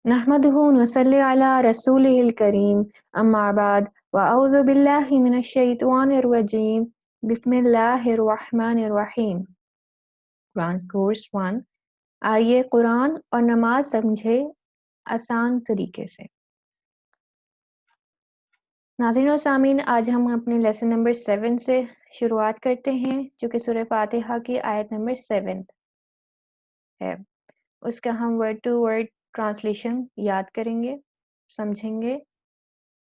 نحمده ونصلي على رسوله الكريم أما بعد وأعوذ بالله من الشيطان الرجيم بسم الله الرحمن الرحیم قرآن کورس 1 آئیے قرآن اور نماز سمجھے آسان طریقے سے۔ ناظرین و سامعین، آج ہم اپنے لیسن نمبر 7 سے شروعات کرتے ہیں جو کہ سورہ فاتحہ کی آیت نمبر 7 ہے۔ اس کا ہم ورڈ ٹو ورڈ ٹرانسلیشن یاد کریں گے، سمجھیں گے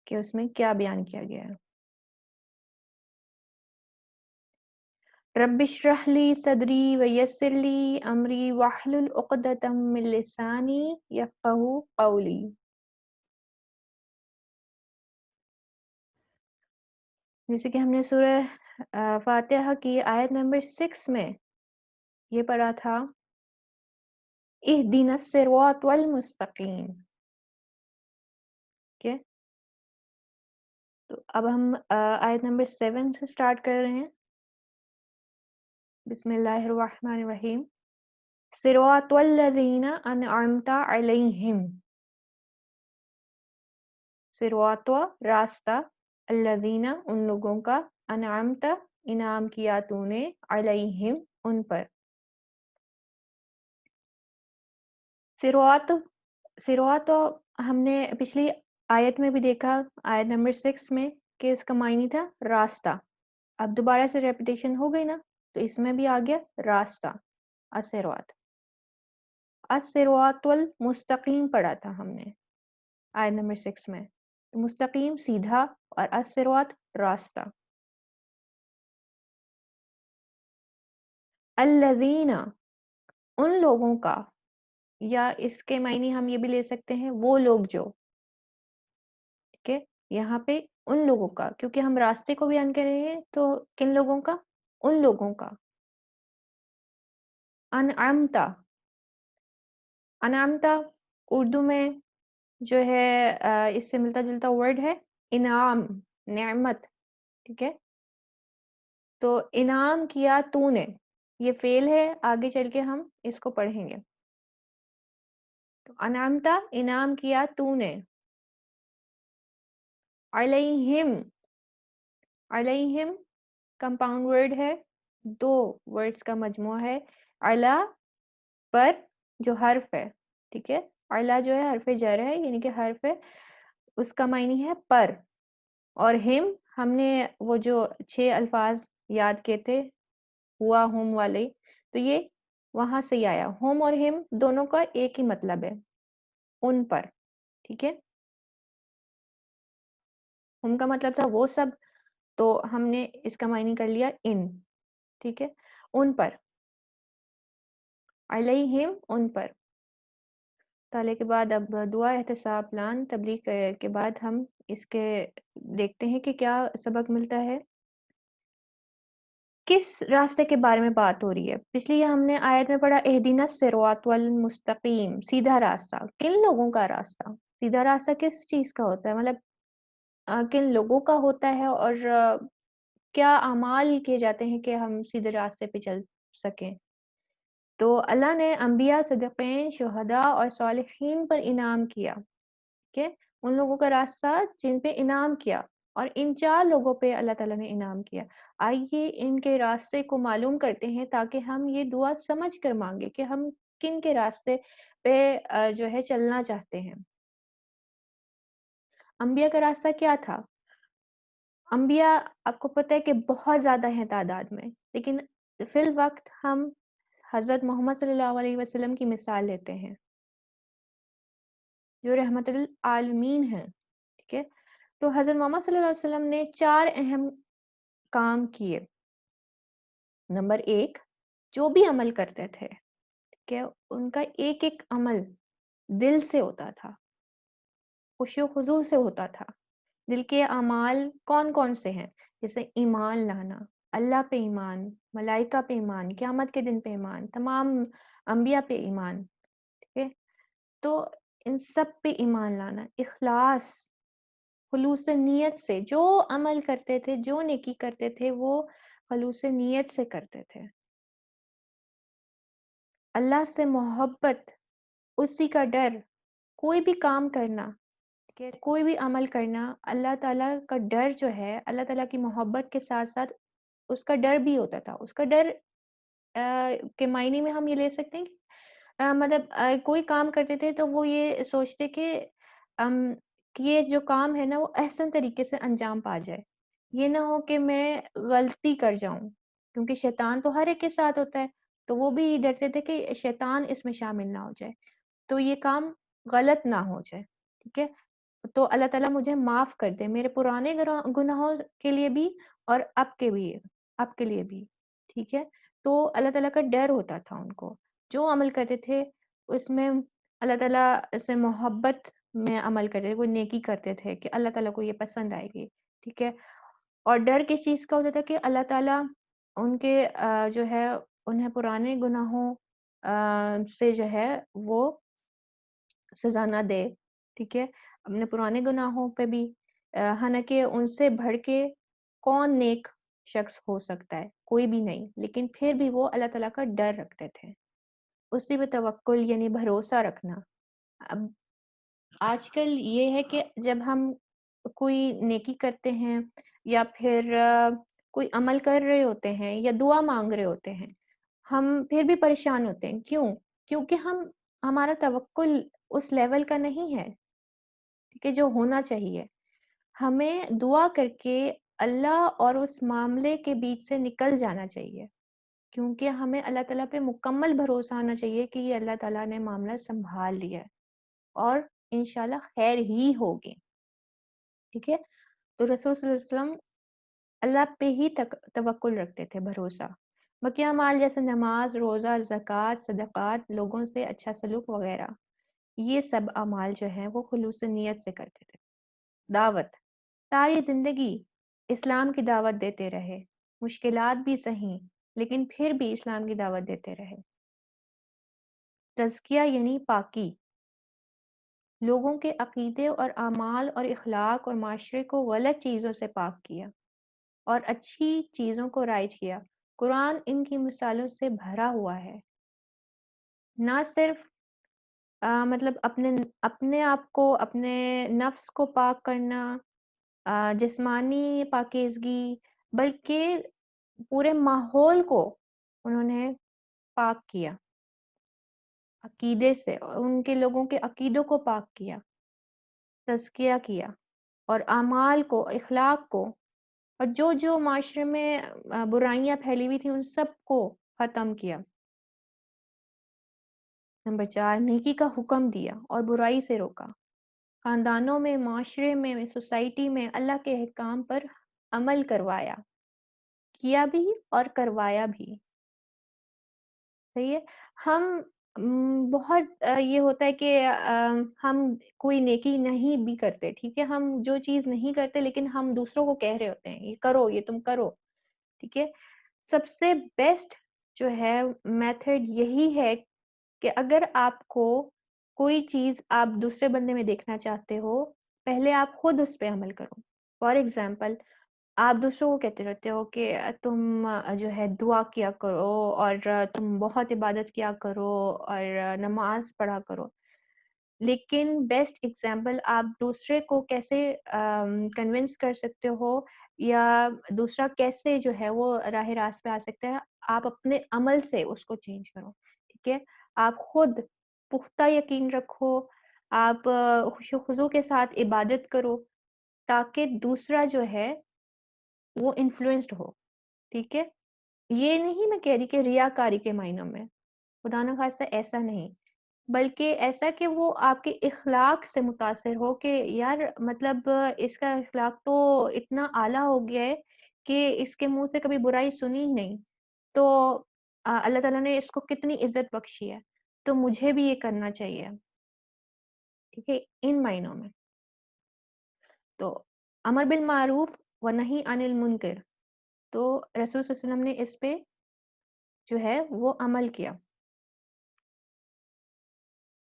کہ اس میں کیا بیان کیا گیا ہے۔ رب اشرح لی صدری ویسر لی امری واحلل عقدۃ من لسانی یفقہوا قولی۔ جیسے کہ ہم نے سورہ فاتحہ کی آیت نمبر 6 میں یہ پڑھا تھا، اہدنا الصراط المستقیم۔ ٹھیک ہے، تو اب ہم آیت نمبر 7 سے سٹارٹ کر رہے ہیں۔ بسم اللہ الرحمن الرحیم۔ صراط الذین انعمت علیہم، صراط راستہ، الذین ان لوگوں کا، انعمت انعام کیا تو نے، علیہم ان پر۔ صراط ہم نے پچھلی آیت میں بھی دیکھا، آیت نمبر 6 میں، کہ اس کا معنی تھا راستہ۔ اب دوبارہ سے ریپیٹیشن ہو گئی نا، تو اس میں بھی آ گیا راستہ، الصراط۔ الصراط المستقیم پڑھا تھا ہم نے آیت نمبر 6 میں، مستقیم سیدھا، اور الصراط راستہ۔ الذین ان لوگوں کا، یا اس کے معنی ہم یہ بھی لے سکتے ہیں وہ لوگ جو، ٹھیک ہے، یہاں پہ ان لوگوں کا، کیونکہ ہم راستے کو بیان کر رہے ہیں، تو کن لوگوں کا؟ ان لوگوں کا۔ انعمتا، انعمتا اردو میں جو ہے اس سے ملتا جلتا ورڈ ہے انعام، نعمت، ٹھیک ہے، تو انعام کیا تو نے، یہ فعل ہے، آگے چل کے ہم اس کو پڑھیں گے۔ تو انعمتا انعام کیا تو نے، علیہم، علیہم کمپاؤنڈ ورڈ ہے، دو ورڈز کا مجموعہ ہے، علا پر جو حرف ہے، ٹھیک ہے، علا جو ہے حرف جر ہے، یعنی کہ حرف ہے، اس کا معنی ہے پر، اور ہم نے وہ جو 6 الفاظ یاد کیے تھے ہوا ہم والے، تو یہ وہاں سے ہی آیا، ہم اور ہم دونوں کا ایک ہی مطلب ہے، ان پر، ٹھیک ہے، ہم کا مطلب تھا وہ سب، تو ہم نے اس کا معنی کر لیا ان، ٹھیک ہے، ان پر، علیہم ان پر۔ تعالیٰ کے بعد اب دعا، احتساب، پلان، تبلیغ کے بعد ہم اس کے دیکھتے ہیں کہ کیا سبق ملتا ہے۔ کس راستے کے بارے میں بات ہو رہی ہے؟ پچھلی ہم نے آیت میں پڑھا اہدنا الصراط المستقیم، سیدھا راستہ، کن لوگوں کا راستہ؟ سیدھا راستہ کس چیز کا ہوتا ہے، مطلب کن لوگوں کا ہوتا ہے، اور کیا اعمال کیے جاتے ہیں کہ ہم سیدھے راستے پہ چل سکیں؟ تو اللہ نے انبیاء، صدیقین، شہداء اور صالحین پر انعام کیا، ٹھیک ہے، ان لوگوں کا راستہ جن پہ انعام کیا، اور ان 4 لوگوں پہ اللہ تعالیٰ نے انعام کیا۔ آئیے ان کے راستے کو معلوم کرتے ہیں تاکہ ہم یہ دعا سمجھ کر مانگے کہ ہم کن کے راستے پہ جو ہے چلنا چاہتے ہیں۔ انبیاء کا راستہ کیا تھا؟ انبیاء آپ کو پتہ ہے کہ بہت زیادہ ہیں تعداد میں، لیکن فی الوقت ہم حضرت محمد صلی اللہ علیہ وسلم کی مثال لیتے ہیں جو رحمت للعالمین ہیں، ٹھیک ہے، تو حضرت محمد صلی اللہ علیہ وسلم نے 4 اہم کام کیے۔ نمبر 1، جو بھی عمل کرتے تھے، ٹھیک ہے، ان کا ایک ایک عمل دل سے ہوتا تھا، خشوع و خضوع سے ہوتا تھا۔ دل کے اعمال کون کون سے ہیں؟ جیسے ایمان لانا، اللہ پہ ایمان، ملائکہ پہ ایمان، قیامت کے دن پہ ایمان، تمام انبیاء پہ ایمان، ٹھیک ہے، تو ان سب پہ ایمان لانا، اخلاص، خلوص نیت سے جو عمل کرتے تھے، جو نیکی کرتے تھے، وہ خلوص نیت سے کرتے تھے۔ اللہ سے محبت، اسی کا ڈر، کوئی بھی کام کرنا، ٹھیک ہے، کوئی بھی عمل کرنا، اللہ تعالیٰ کا ڈر جو ہے، اللہ تعالیٰ کی محبت کے ساتھ ساتھ اس کا ڈر بھی ہوتا تھا۔ اس کا ڈر کے معنی میں ہم یہ لے سکتے ہیں کہ مطلب کوئی کام کرتے تھے تو وہ یہ سوچتے ام کہ یہ جو کام ہے نا وہ احسن طریقے سے انجام پا جائے۔ یہ نہ ہو کہ میں غلطی کر جاؤں، کیونکہ شیطان تو ہر ایک کے ساتھ ہوتا ہے، تو وہ بھی ڈرتے تھے کہ شیطان اس میں شامل نہ ہو جائے، تو یہ کام غلط نہ ہو جائے، ٹھیک ہے؟ تو اللہ تعالیٰ مجھے معاف کر دے میرے پرانے گناہوں کے لیے بھی اور اب کے لیے بھی، ٹھیک ہے؟ تو اللہ تعالیٰ کا ڈر ہوتا تھا ان کو، جو عمل کرتے تھے اس میں اللہ تعالیٰ سے محبت میں عمل کرتے تھے، کوئی نیکی کرتے تھے کہ اللہ تعالیٰ کو یہ پسند آئے گی، ٹھیک ہے؟ اور ڈر کس چیز کا ہوتا تھا کہ اللہ تعالیٰ ان کے جو ہے انہیں پرانے گناہوں سے جو ہے وہ سزا نہ دے، ٹھیک ہے؟ اپنے پرانے گناہوں پہ بھی حالانکہ ان سے بڑھ کے کون نیک شخص ہو سکتا ہے؟ کوئی بھی نہیں، لیکن پھر بھی وہ اللہ تعالیٰ کا ڈر رکھتے تھے، اسی پہ توکل یعنی بھروسہ رکھنا۔ اب آج کل یہ ہے کہ جب ہم کوئی نیکی کرتے ہیں یا پھر کوئی عمل کر رہے ہوتے ہیں یا دعا مانگ رہے ہوتے ہیں، ہم پھر بھی پریشان ہوتے ہیں، کیوں؟ کیونکہ ہمارا توکل اس لیول کا نہیں ہے، ٹھیک ہے، جو ہونا چاہیے۔ ہمیں دعا کر کے اللہ اور اس معاملے کے بیچ سے نکل جانا چاہیے، کیونکہ ہمیں اللہ تعالیٰ پہ مکمل بھروسہ آنا چاہیے کہ یہ اللہ تعالیٰ نے معاملہ سنبھال لیا ہے اور انشاءاللہ خیر ہی ہوگی، ٹھیک ہے؟ تو رسول صلی اللہ علیہ وسلم اللہ پہ ہی توکل رکھتے تھے، بھروسہ۔ بقیہ اعمال جیسے نماز، روزہ، زکوٰۃ، صدقات، لوگوں سے اچھا سلوک وغیرہ، یہ سب اعمال جو ہیں وہ خلوص نیت سے کرتے تھے۔ دعوت، ساری زندگی اسلام کی دعوت دیتے رہے، مشکلات بھی سہیں لیکن پھر بھی اسلام کی دعوت دیتے رہے۔ تزکیہ یعنی پاکی، لوگوں کے عقیدے اور اعمال اور اخلاق اور معاشرے کو غلط چیزوں سے پاک کیا اور اچھی چیزوں کو رائج کیا۔ قرآن ان کی مثالوں سے بھرا ہوا ہے۔ نہ صرف مطلب اپنے آپ کو، اپنے نفس کو پاک کرنا، جسمانی پاکیزگی، بلکہ پورے ماحول کو انہوں نے پاک کیا عقیدے سے، اور ان کے لوگوں کے عقیدوں کو پاک کیا، تزکیہ کیا، اور اعمال کو، اخلاق کو، اور جو معاشرے میں برائیاں پھیلی ہوئی تھیں ان سب کو ختم کیا۔ نمبر 4، نیکی کا حکم دیا اور برائی سے روکا، خاندانوں میں، معاشرے میں، سوسائٹی میں اللہ کے احکام پر عمل کروایا، کیا بھی اور کروایا بھی، صحیح ہے۔ ہم بہت یہ ہوتا ہے کہ ہم کوئی نیکی نہیں بھی کرتے، ٹھیک ہے، ہم جو چیز نہیں کرتے لیکن ہم دوسروں کو کہہ رہے ہوتے ہیں یہ کرو، یہ تم کرو، ٹھیک ہے۔ سب سے بیسٹ جو ہے میتھڈ یہی ہے کہ اگر آپ کو کوئی چیز آپ دوسرے بندے میں دیکھنا چاہتے ہو، پہلے آپ خود اس پہ عمل کرو۔ فار ایگزامپل، آپ دوسروں کو کہتے رہتے ہو کہ تم جو ہے دعا کیا کرو اور تم بہت عبادت کیا کرو اور نماز پڑھا کرو، لیکن بیسٹ ایگزامپل آپ دوسرے کو کیسے کنونس کر سکتے ہو یا دوسرا کیسے جو ہے وہ راہ راست پہ آ سکتا ہے، آپ اپنے عمل سے اس کو چینج کرو، ٹھیک ہے۔ آپ خود پختہ یقین رکھو، آپ خوش و خضوع کے ساتھ عبادت کرو تاکہ دوسرا جو ہے وہ انفلوئنسڈ ہو، ٹھیک ہے۔ یہ نہیں میں کہہ رہی کہ ریاکاری کے معنوں میں، خدا نخواستہ ایسا نہیں، بلکہ ایسا کہ وہ آپ کے اخلاق سے متاثر ہو کہ یار مطلب اس کا اخلاق تو اتنا اعلیٰ ہو گیا ہے کہ اس کے منہ سے کبھی برائی سنی ہی نہیں، تو اللہ تعالیٰ نے اس کو کتنی عزت بخشی ہے، تو مجھے بھی یہ کرنا چاہیے، ٹھیک ہے، ان معنوں میں۔ تو امر بالمعروف و نہی عن المنکر، تو رسول صلی اللہ علیہ وسلم نے اس پہ جو ہے وہ عمل کیا،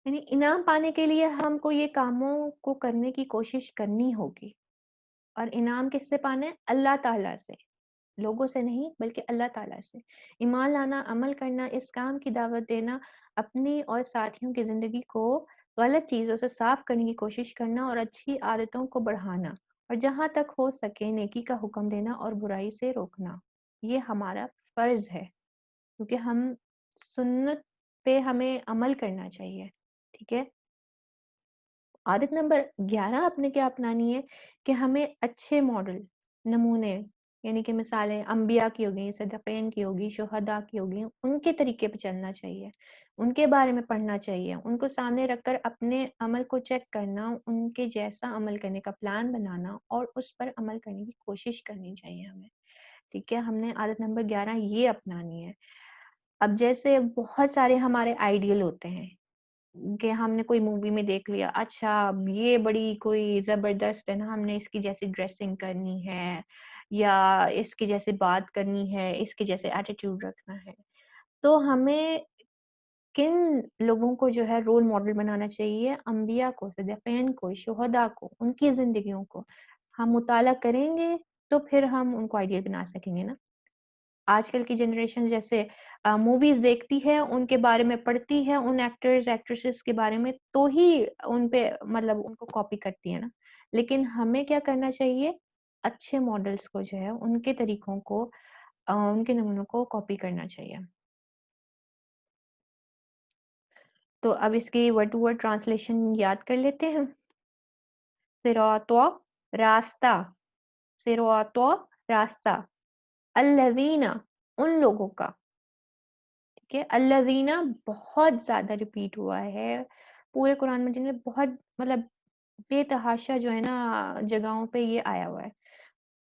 یعنی انعام پانے کے لیے ہم کو یہ کاموں کو کرنے کی کوشش کرنی ہوگی، اور انعام کس سے پانا ہے؟ اللہ تعالیٰ سے، لوگوں سے نہیں بلکہ اللہ تعالیٰ سے۔ ایمان لانا، عمل کرنا، اس کام کی دعوت دینا، اپنی اور ساتھیوں کی زندگی کو غلط چیزوں سے صاف کرنے کی کوشش کرنا اور اچھی عادتوں کو بڑھانا، اور جہاں تک ہو سکے نیکی کا حکم دینا اور برائی سے روکنا۔ یہ ہمارا فرض ہے، کیونکہ ہم سنت پہ ہمیں عمل کرنا چاہیے، ٹھیک ہے۔ عادت نمبر 11 اپنے کیا اپنانی ہے کہ ہمیں اچھے ماڈل، نمونے، یعنی کہ مثالیں انبیاء کی ہوگی، صدیقین کی ہوگی، شہداء کی ہوگی، ان کے طریقے پہ چلنا چاہیے، ان کے بارے میں پڑھنا چاہیے، ان کو سامنے رکھ کر اپنے عمل کو چیک کرنا، ان کے جیسا عمل کرنے کا پلان بنانا اور اس پر عمل کرنے کی کوشش کرنی چاہیے ہمیں، ٹھیک ہے۔ ہم نے عادت نمبر 11 یہ اپنانی ہے۔ اب جیسے بہت سارے ہمارے آئیڈیل ہوتے ہیں کہ ہم نے کوئی مووی میں دیکھ لیا، اچھا یہ بڑی کوئی زبردست ہے نا، ہم نے اس کی جیسی ڈریسنگ کرنی ہے یا اس کی جیسے بات کرنی ہے، اس کے جیسے ایٹیٹیوڈ رکھنا ہے، تو ہمیں کن لوگوں کو جو ہے رول ماڈل بنانا چاہیے؟ انبیاء کو، صدیقین کو، شہداء کو، ان کی زندگیوں کو ہم مطالعہ کریں گے تو پھر ہم ان کو آئیڈیل بنا سکیں گے نا۔ آج کل کی جنریشن جیسے موویز دیکھتی ہے، ان کے بارے میں پڑھتی ہے، ان ایکٹرز ایکٹریسز کے بارے میں، تو ہی ان پہ مطلب ان کو کاپی کرتی ہے نا۔ لیکن ہمیں کیا کرنا چاہیے؟ اچھے ماڈلز کو جو ہے ان کے طریقوں کو، ان کے نمونوں کو کاپی کرنا چاہیے۔ تو اب اس کی ورڈ ٹو ورڈ ٹرانسلیشن یاد کر لیتے ہیں۔ صراط، راستہ، صراط، راستہ، الذین، ان لوگوں کا، ٹھیک ہے۔ الذین بہت زیادہ ریپیٹ ہوا ہے پورے قرآن مجید میں، بہت مطلب بے تحاشا جو ہے نا جگہوں پہ یہ آیا ہوا ہے۔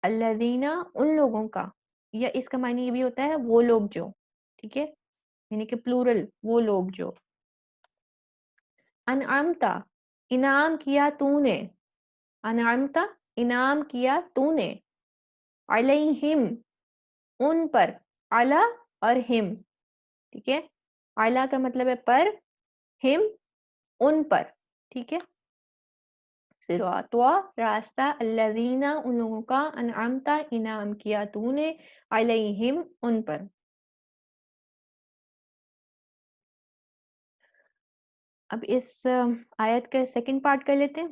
الذین، ان لوگوں کا، یا اس کا معنی یہ بھی ہوتا ہے وہ لوگ جو، ٹھیک ہے، یعنی کہ پلورل، وہ لوگ جو۔ انعمتا، انعام کیا تو نے، انعمتا، انعام کیا تو نے، علیہم، ان پر، علی اور ہم، ٹھیک ہے۔ علی کا مطلب ہے پر، ہم ان پر، ٹھیک ہے۔ صراط، راستہ، الذین، ان لوگوں کا، انعمتا، انعام کیا تو نے، علیہم، ان پر۔ اب اس آیت کا سیکنڈ پارٹ کر لیتے ہیں۔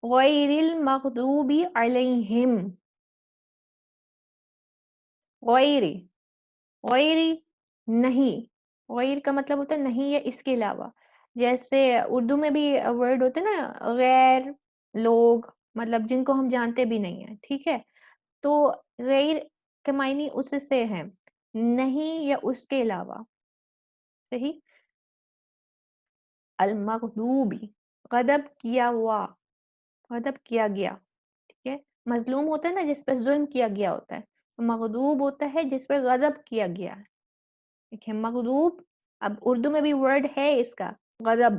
غیر المغضوب علیہم، غیر، غیر نہیں، غیر کا مطلب ہوتا ہے نہیں یا اس کے علاوہ، جیسے اردو میں بھی ورڈ ہوتے ہیں نا غیر، لوگ، مطلب جن کو ہم جانتے بھی نہیں ہیں، ٹھیک ہے۔ تو غیر کے معنی اس سے ہے نہیں یا اس کے علاوہ، صحیح۔ المغضوبی، غضب کیا ہوا، غضب کیا گیا، ٹھیک ہے۔ مظلوم ہوتا ہے نا جس پر ظلم کیا گیا ہوتا ہے، مغضوب ہوتا ہے جس پر غضب کیا گیا ہے، ٹھیک ہے۔ مغضوب، اب اردو میں بھی ورڈ ہے اس کا غضب،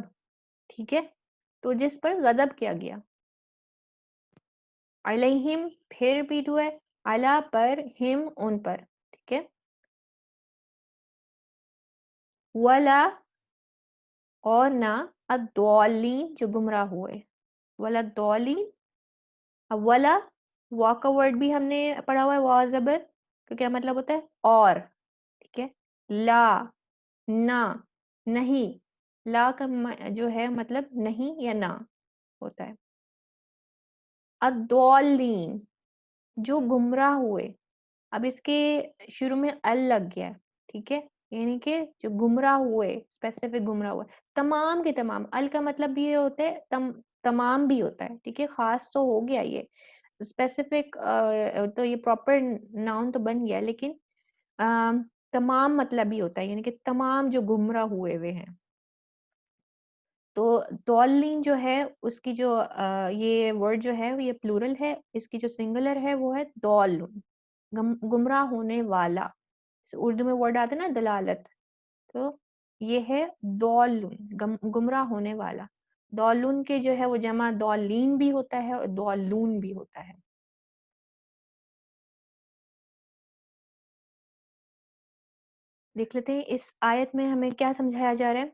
ٹھیک ہے، تو جس پر غضب کیا گیا۔ علیہم پھر ریپیٹ ہوا ہے، علی پر، ہم ان پر، ٹھیک ہے۔ ولا، اور نہ، الضالین جو گمراہ ہوئے، ولا الضالین۔ اب ولا، وا کا ورڈ بھی ہم نے پڑھا ہوا ہے، وا زبر کا کیا مطلب ہوتا ہے اور، ٹھیک ہے۔ لا، نہ، نہیں، لا کا جو ہے مطلب نہیں یا نہ ہوتا ہے۔ الضالین جو گمراہ ہوئے، اب اس کے شروع میں ال لگ گیا ہے، ٹھیک ہے، یعنی کہ جو گمراہ ہوئے، اسپیسیفک گمراہ ہوئے، تمام کے تمام، ال کا مطلب بھی یہ ہوتا ہے تمام بھی ہوتا ہے، ٹھیک ہے، خاص تو ہو گیا یہ اسپیسیفک، تو یہ پراپر ناؤن تو بن گیا، لیکن تمام مطلب ہی ہوتا ہے، یعنی کہ تمام جو گمراہ ہوئے ہیں۔ تو ضالین جو ہے اس کی جو یہ ورڈ جو ہے یہ پلورل ہے، اس کی جو سنگولر ہے وہ ہے ضالون، گمراہ ہونے والا۔ اردو میں ورڈ آتا ہے نا دلالت، تو یہ ہے ضالون، گمراہ ہونے والا۔ ضالون کے جو ہے وہ جمع ضالین بھی ہوتا ہے اور ضالون بھی ہوتا ہے۔ دیکھ لیتے ہیں اس آیت میں ہمیں کیا سمجھایا جا رہا ہے۔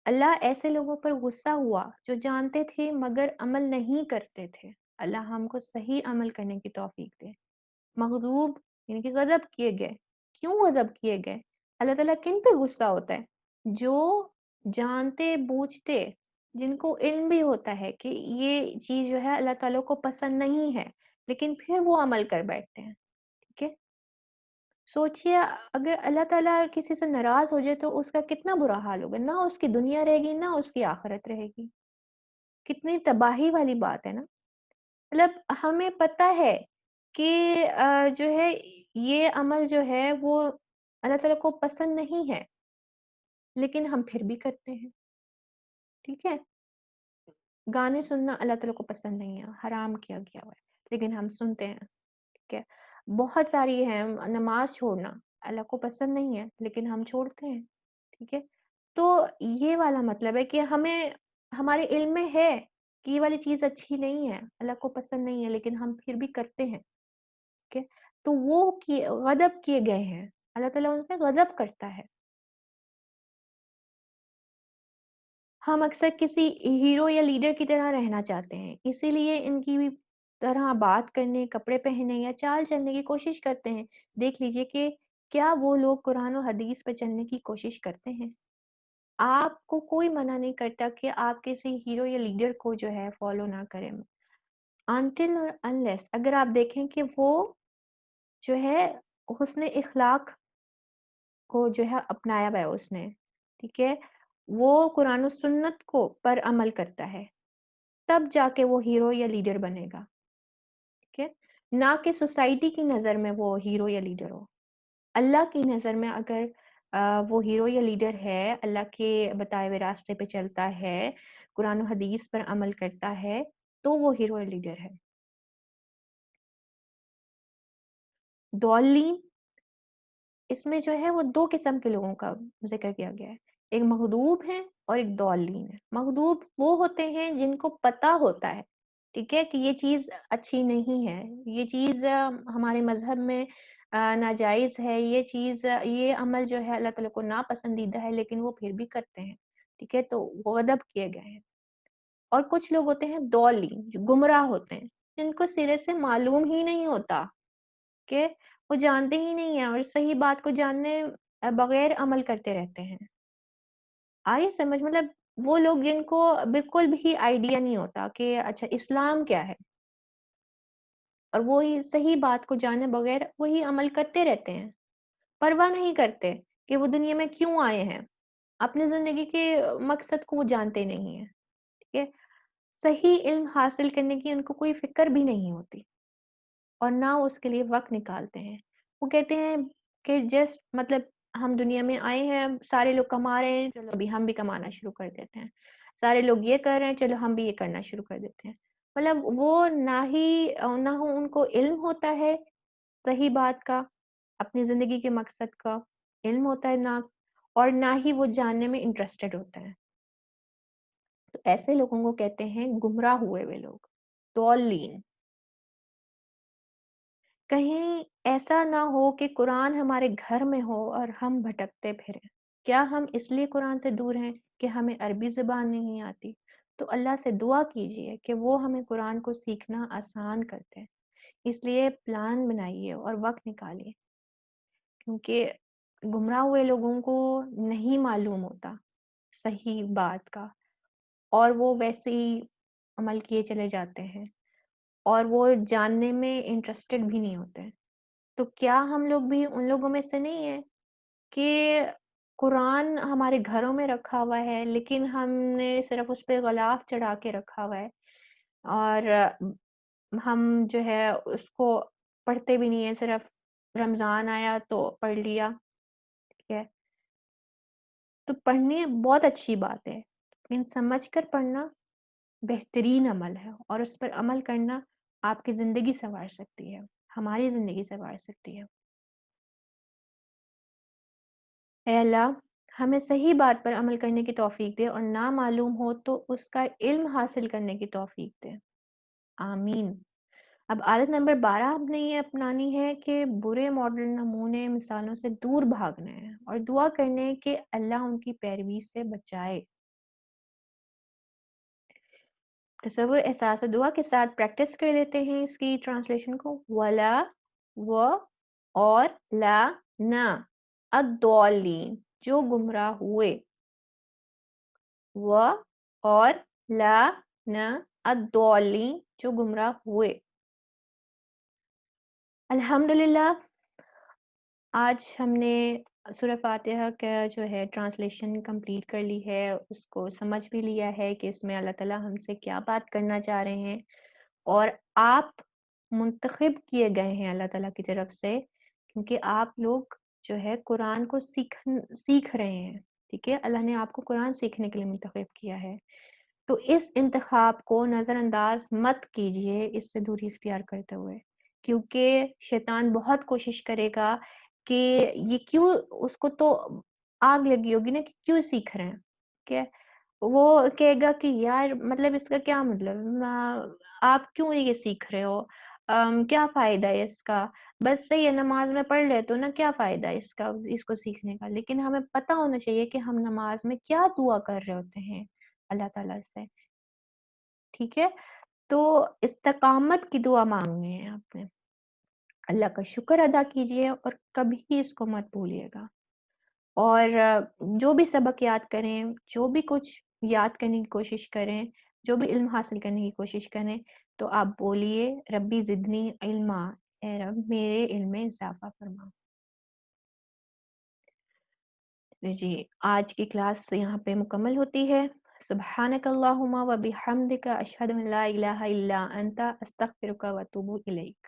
اللہ ایسے لوگوں پر غصہ ہوا جو جانتے تھے مگر عمل نہیں کرتے تھے۔ اللہ ہم کو صحیح عمل کرنے کی توفیق دے۔ مغضوب یعنی کہ غضب کیے گئے. کیوں غضب کیے گئے؟ اللہ تعالیٰ کن پہ غصہ ہوتا ہے؟ جو جانتے بوجھتے، جن کو علم بھی ہوتا ہے کہ یہ چیز جو ہے اللہ تعالیٰ کو پسند نہیں ہے، لیکن پھر وہ عمل کر بیٹھتے ہیں. ٹھیک ہے؟ سوچئے اگر اللہ تعالیٰ کسی سے ناراض ہو جائے تو اس کا کتنا برا حال ہوگا، نہ اس کی دنیا رہے گی نہ اس کی آخرت رہے گی. کتنی تباہی والی بات ہے نا. مطلب ہمیں پتہ ہے کہ جو ہے یہ عمل جو ہے وہ اللہ تعالیٰ کو پسند نہیں ہے، لیکن ہم پھر بھی کرتے ہیں. ٹھیک ہے؟ گانے سننا اللہ تعالیٰ کو پسند نہیں ہے، حرام کیا گیا ہوا ہے، لیکن ہم سنتے ہیں. ٹھیک ہے؟ بہت ساری ہیں، نماز چھوڑنا اللہ کو پسند نہیں ہے، لیکن ہم چھوڑتے ہیں. ٹھیک ہے؟ تو یہ والا مطلب ہے کہ ہمیں ہمارے علم میں ہے کہ یہ والی چیز اچھی نہیں ہے، اللہ کو پسند نہیں ہے، لیکن ہم پھر بھی کرتے ہیں. ٹھیک ہے؟ تو وہ غضب کیے گئے ہیں، اللہ تعالیٰ ان پہ غضب کرتا ہے. ہم اکثر کسی ہیرو یا لیڈر کی طرح رہنا چاہتے ہیں، اسی لیے ان کی بھی طرح بات کرنے، کپڑے پہننے یا چال چلنے کی کوشش کرتے ہیں. دیکھ لیجئے کہ کیا وہ لوگ قرآن و حدیث پہ چلنے کی کوشش کرتے ہیں؟ آپ کو کوئی منع نہیں کرتا کہ آپ کسی ہیرو یا لیڈر کو جو ہے فالو نہ کریں. until اور unless اگر آپ دیکھیں کہ وہ جو ہے حسن اخلاق کو جو ہے اپنایا ہوا ہے اس نے. ٹھیک ہے؟ وہ قرآن و سنت کو پر عمل کرتا ہے، تب جا کے وہ ہیرو یا لیڈر بنے گا. ٹھیک ہے؟ نہ کہ سوسائٹی کی نظر میں وہ ہیرو یا لیڈر ہو. اللہ کی نظر میں اگر وہ ہیرو یا لیڈر ہے، اللہ کے بتائے ہوئے راستے پہ چلتا ہے، قرآن و حدیث پر عمل کرتا ہے، تو وہ ہیرو یا لیڈر ہے. ضالین، اس میں جو ہے وہ دو قسم کے لوگوں کا ذکر کیا گیا ہے. ایک مغضوب ہے اور ایک ضالین ہے. مغضوب وہ ہوتے ہیں جن کو پتہ ہوتا ہے، ٹھیک ہے، کہ یہ چیز اچھی نہیں ہے، یہ چیز ہمارے مذہب میں ناجائز ہے، یہ چیز یہ عمل جو ہے اللہ تعالیٰ کو ناپسندیدہ ہے، لیکن وہ پھر بھی کرتے ہیں. ٹھیک ہے؟ تو وہ غضب کیے گئے ہیں. اور کچھ لوگ ہوتے ہیں ضالین، جو گمراہ ہوتے ہیں، جن کو سرے سے معلوم ہی نہیں ہوتا، کہ وہ جانتے ہی نہیں ہیں اور صحیح بات کو جاننے بغیر عمل کرتے رہتے ہیں. آئے سمجھ؟ مطلب وہ لوگ جن کو بالکل بھی آئیڈیا نہیں ہوتا کہ اچھا اسلام کیا ہے، اور وہی صحیح بات کو جانے بغیر وہی عمل کرتے رہتے ہیں. پرواہ نہیں کرتے کہ وہ دنیا میں کیوں آئے ہیں، اپنی زندگی کے مقصد کو وہ جانتے نہیں ہیں. ٹھیک ہے؟ صحیح علم حاصل کرنے کی ان کو کوئی فکر بھی نہیں ہوتی، اور نہ اس کے لیے وقت نکالتے ہیں. وہ کہتے ہیں کہ جسٹ مطلب ہم دنیا میں آئے ہیں، سارے لوگ کما رہے ہیں، چلو ابھی ہم بھی کمانا شروع کر دیتے ہیں. سارے لوگ یہ کر رہے ہیں، چلو ہم بھی یہ کرنا شروع کر دیتے ہیں. مطلب وہ نہ ہو ان کو علم ہوتا ہے صحیح بات کا، اپنی زندگی کے مقصد کا علم ہوتا ہے نہ، اور نہ ہی وہ جاننے میں انٹرسٹڈ ہوتا ہے. تو ایسے لوگوں کو کہتے ہیں گمراہ ہوئے ہوئے لوگ، ضالین. کہیں ایسا نہ ہو کہ قرآن ہمارے گھر میں ہو اور ہم بھٹکتے پھریں. کیا ہم اس لیے قرآن سے دور ہیں کہ ہمیں عربی زبان نہیں آتی؟ تو اللہ سے دعا کیجئے کہ وہ ہمیں قرآن کو سیکھنا آسان کر دے. اس لیے پلان بنائیے اور وقت نکالیے، کیونکہ گمراہ ہوئے لوگوں کو نہیں معلوم ہوتا صحیح بات کا، اور وہ ویسے ہی عمل کیے چلے جاتے ہیں، اور وہ جاننے میں انٹرسٹڈ بھی نہیں ہوتے. تو کیا ہم لوگ بھی ان لوگوں میں سے نہیں ہیں کہ قرآن ہمارے گھروں میں رکھا ہوا ہے، لیکن ہم نے صرف اس پہ غلاف چڑھا کے رکھا ہوا ہے، اور ہم جو ہے اس کو پڑھتے بھی نہیں ہیں، صرف رمضان آیا تو پڑھ لیا. ٹھیک ہے؟ تو پڑھنی بہت اچھی بات ہے، لیکن سمجھ کر پڑھنا بہترین عمل ہے، اور اس پر عمل کرنا آپ کی زندگی سنوار سکتی ہے، ہماری زندگی سنوار سکتی ہے. اے اللہ، ہمیں صحیح بات پر عمل کرنے کی توفیق دے، اور نہ معلوم ہو تو اس کا علم حاصل کرنے کی توفیق دے. آمین. اب عادت نمبر 12 ہم نے یہ اپنانی ہے کہ برے ماڈرن نمونے مثالوں سے دور بھاگنا ہے، اور دعا کرنے کہ اللہ ان کی پیروی سے بچائے. تصور، احساس و دعا کے ساتھ پریکٹس کر لیتے ہیں اس کی ٹرانسلیشن کو. ولا و اور لا نہ الضالین جو گمراہ ہوئے، و اور لا نہ الضالین جو گمراہ ہوئے۔ الحمدللہ آج ہم نے سورہ فاتحہ کا جو ہے ٹرانسلیشن کمپلیٹ کر لی ہے، اس کو سمجھ بھی لیا ہے کہ اس میں اللہ تعالیٰ ہم سے کیا بات کرنا چاہ رہے ہیں، اور آپ منتخب کیے گئے ہیں اللہ تعالیٰ کی طرف سے، کیونکہ آپ لوگ جو ہے قرآن کو سیکھ رہے ہیں، ٹھیک ہے، اللہ نے آپ کو قرآن سیکھنے کے لیے منتخب کیا ہے، تو اس انتخاب کو نظر انداز مت کیجیے اس سے دوری اختیار کرتے ہوئے، کیونکہ شیطان بہت کوشش کرے گا کہ یہ کیوں، اس کو تو آگ لگی ہوگی نا کہ کیوں سیکھ رہے ہیں، ٹھیک ہے، وہ کہے گا کہ یار مطلب اس کا کیا مطلب آپ کیوں یہ سیکھ رہے ہو، کیا فائدہ ہے اس کا، بس صحیح ہے نماز میں پڑھ لیتے ہو نا، کیا فائدہ ہے اس کا، اس کو سیکھنے کا، لیکن ہمیں پتہ ہونا چاہیے کہ ہم نماز میں کیا دعا کر رہے ہوتے ہیں اللہ تعالیٰ سے، ٹھیک ہے، تو استقامت کی دعا مانگنی ہے آپ نے، اللہ کا شکر ادا کیجئے اور کبھی اس کو مت بھولیے گا، اور جو بھی سبق یاد کریں، جو بھی کچھ یاد کرنے کی کوشش کریں، جو بھی علم حاصل کرنے کی کوشش کریں، تو آپ بولیے ربی زدنی علما، اے رب میرے علم میں اضافہ فرما۔ جی آج کی کلاس یہاں پہ مکمل ہوتی ہے۔ سبحانک اللہم و بحمدک اشہد ان لا الہ الا انت استغفرک و اتوب الیک۔